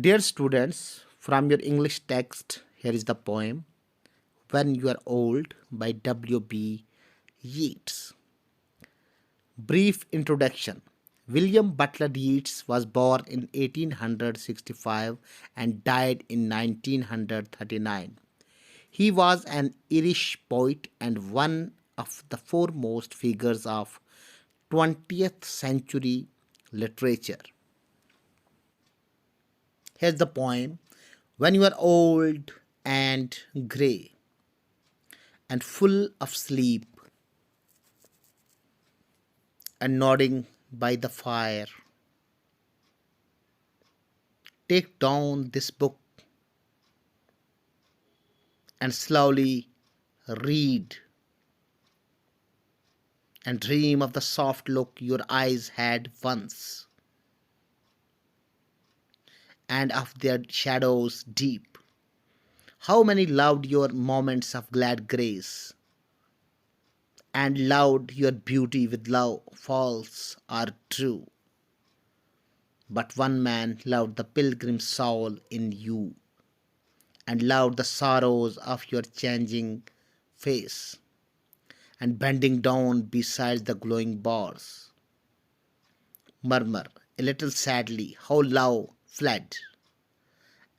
Dear students, from your English text, here is the poem When You Are Old by W.B. Yeats. Brief introduction. William Butler Yeats was born in 1865 and died in 1939. He was an Irish poet and one of the foremost figures of 20th century literature. Here's the poem. When you are old and grey and full of sleep and nodding by the fire, take down this book and slowly read and dream of the soft look your eyes had once and of their shadows deep. How many loved your moments of glad grace and loved your beauty with love false or true. But one man loved the pilgrim soul in you and loved the sorrows of your changing face and bending down beside the glowing bars. Murmur a little sadly how love fled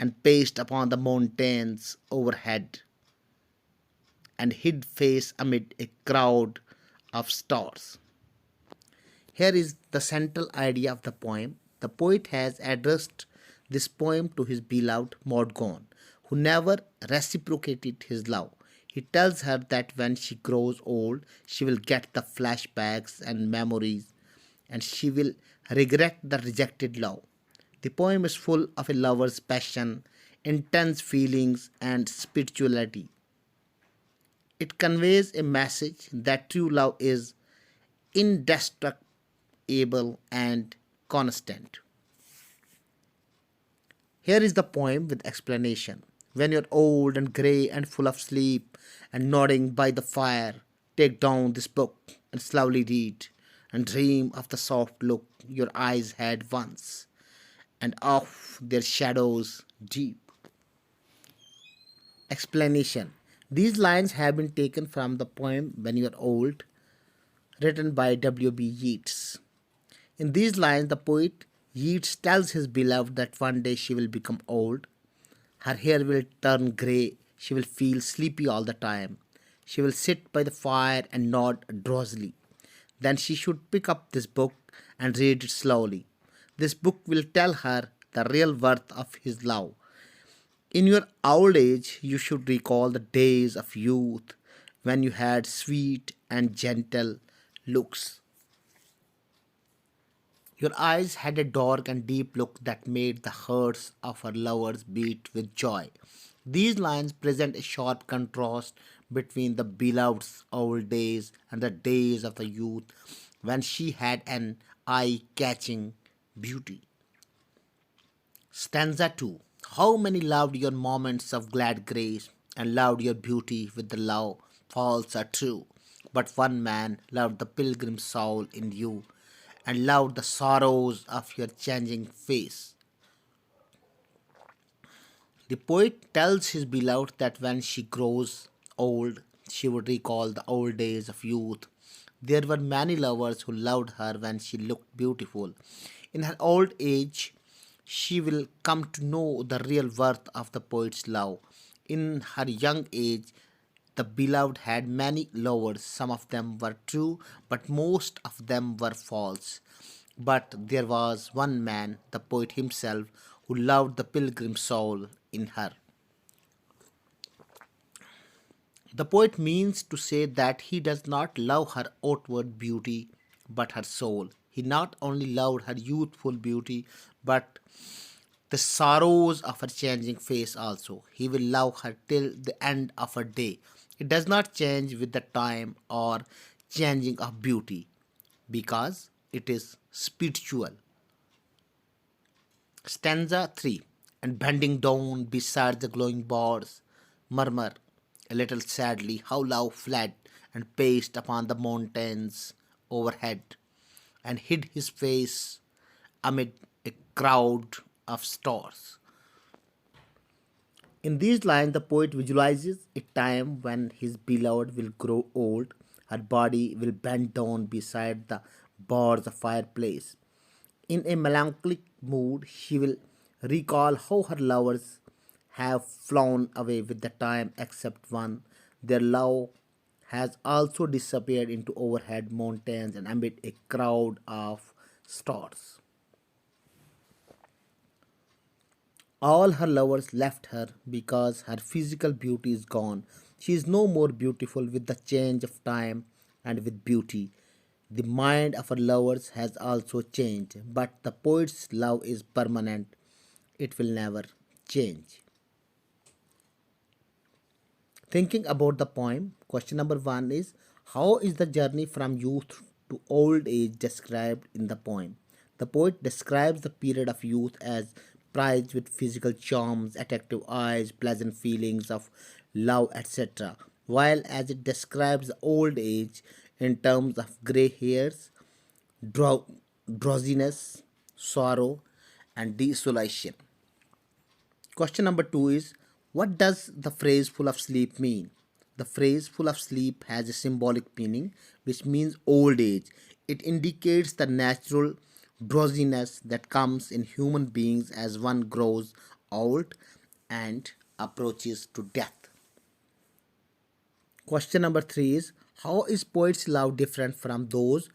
and paced upon the mountains overhead and hid face amid a crowd of stars. Here is the central idea of the poem. The poet has addressed this poem to his beloved Morgane, who never reciprocated his love. He tells her that when she grows old, she will get the flashbacks and memories, and she will regret the rejected love. The poem is full of a lover's passion, intense feelings, and spirituality. It conveys a message that true love is indestructible and constant. Here is the poem with explanation. When you're old and grey and full of sleep and nodding by the fire, take down this book and slowly read and dream of the soft look your eyes had once and of their shadows deep. Explanation. These lines have been taken from the poem When You're Old, written by W.B. Yeats. In these lines, the poet Yeats tells his beloved that one day she will become old. Her hair will turn grey. She will feel sleepy all the time. She will sit by the fire and nod drowsily. Then she should pick up this book and read it slowly. This book will tell her the real worth of his love. In your old age, you should recall the days of youth when you had sweet and gentle looks. Your eyes had a dark and deep look that made the hearts of her lovers beat with joy. These lines present a sharp contrast between the beloved's old days and the days of the youth when she had an eye catching beauty. Stanza 2. How many loved your moments of glad grace and loved your beauty with the love false or true. But one man loved the pilgrim soul in you and loved the sorrows of your changing face. The poet tells his beloved that when she grows old, she would recall the old days of youth. There were many lovers who loved her when she looked beautiful. In her old age, she will come to know the real worth of the poet's love. In her young age, the beloved had many lovers. Some of them were true, but most of them were false. But there was one man, the poet himself, who loved the pilgrim soul in her. The poet means to say that he does not love her outward beauty but her soul. He not only loved her youthful beauty but the sorrows of her changing face also. He will love her till the end of her day. It does not change with the time or changing of beauty because it is spiritual. Stanza 3. And bending down beside the glowing bars, murmur a little sadly how love fled and paced upon the mountains overhead and hid his face amid a crowd of stars. In these lines, the poet visualizes a time when his beloved will grow old, her body will bend down beside the bars of fireplace. In a melancholic mood, she will recall how her lovers have flown away with the time except one. Their love has also disappeared into overhead mountains and amid a crowd of stars. All her lovers left her because her physical beauty is gone. She is no more beautiful with the change of time and with beauty. The mind of her lovers has also changed, but the poet's love is permanent. It will never change. Thinking about the poem, question number one is, how is the journey from youth to old age described in the poem? The poet describes the period of youth as prized with physical charms, attractive eyes, pleasant feelings of love, etc., while as it describes the old age in terms of grey hairs, dro- drowsiness, sorrow, and desolation. Question number two is, what does the phrase full of sleep mean? The phrase full of sleep has a symbolic meaning which means old age. It indicates the natural drowsiness that comes in human beings as one grows old and approaches to death. Question number three is, how is poet's love different from those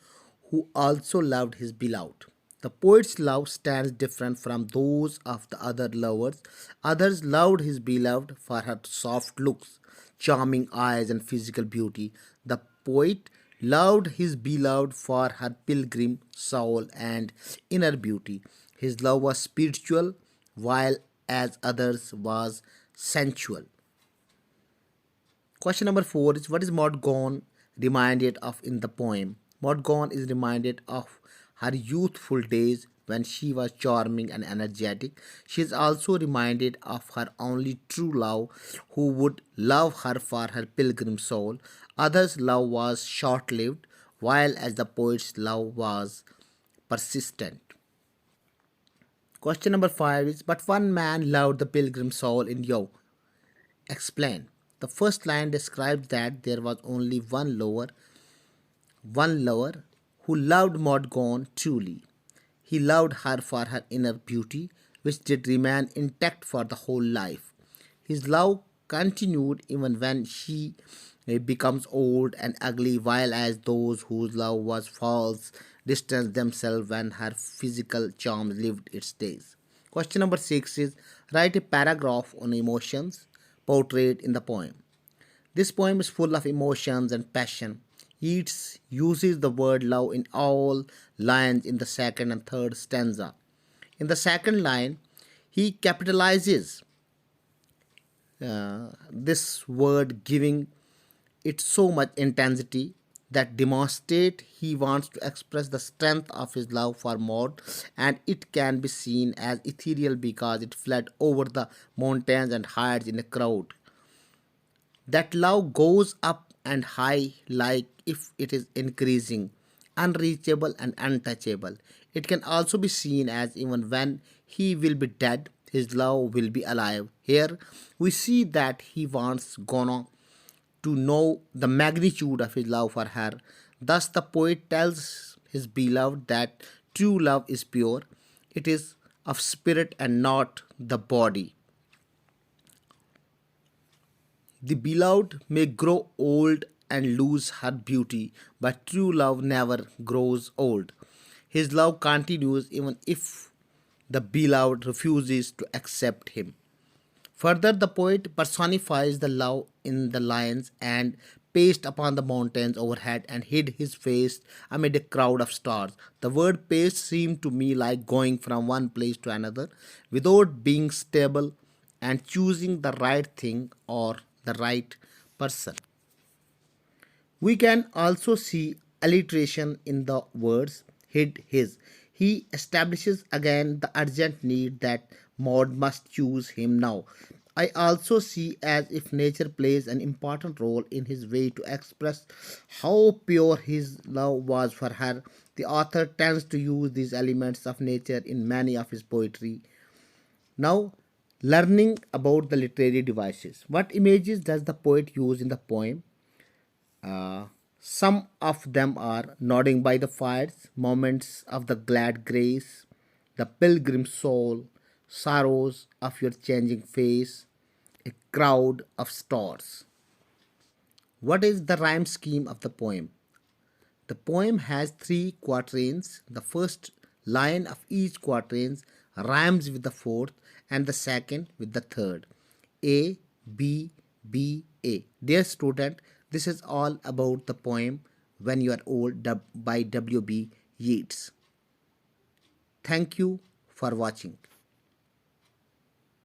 who also loved his beloved? The poet's love stands different from those of the other lovers. Others loved his beloved for her soft looks, charming eyes, and physical beauty. The poet loved his beloved for her pilgrim soul and inner beauty. His love was spiritual, while as others was sensual. Question number four is, what is Morgane reminded of in the poem? Morgane is reminded of her youthful days when she was charming and energetic. She is also reminded of her only true love who would love her for her pilgrim soul. Others' love was short lived, while as the poet's love was persistent. Question number five is, but one man loved the pilgrim soul in you. Explain. The first line describes that there was only one lover who loved Morgane truly. He loved her for her inner beauty, which did remain intact for the whole life. His love continued even when she becomes old and ugly, while as those whose love was false distanced themselves when her physical charm lived its days. Question number six is, write a paragraph on emotions portrayed in the poem. This poem is full of emotions and passion. Yeats uses the word love in all lines in the second and third stanza. In the second line, he capitalizes this word, giving it so much intensity that demonstrate he wants to express the strength of his love for Maud, and it can be seen as ethereal because it fled over the mountains and hides in a crowd. That love goes up and high like if it is increasing, unreachable and untouchable. It can also be seen as even when he will be dead, his love will be alive. Here we see that he wants Gono to know the magnitude of his love for her. Thus, the poet tells his beloved that true love is pure, it is of spirit and not the body. The beloved may grow old and lose her beauty, but true love never grows old. His love continues even if the beloved refuses to accept him. Further, the poet personifies the love in the lions and paced upon the mountains overhead and hid his face amid a crowd of stars. The word pace seemed to me like going from one place to another without being stable and choosing the right thing or the right person. We can also see alliteration in the words hid his. He establishes again the urgent need that Maud must choose him now. I also see as if nature plays an important role in his way to express how pure his love was for her. The author tends to use these elements of nature in many of his poetry. Now, Learning about the literary devices. What images does the poet use in the poem? Uh, some of them are nodding by the fires, moments of the glad grace, the pilgrim soul, sorrows of your changing face, a crowd of stars. What is the rhyme scheme of the poem? The poem has three quatrains. The first line of each quatrain rhymes with the fourth, and the second with the third. A, B, B, A. Dear student, this is all about the poem When You Are Old by W.B. Yeats. Thank you for watching.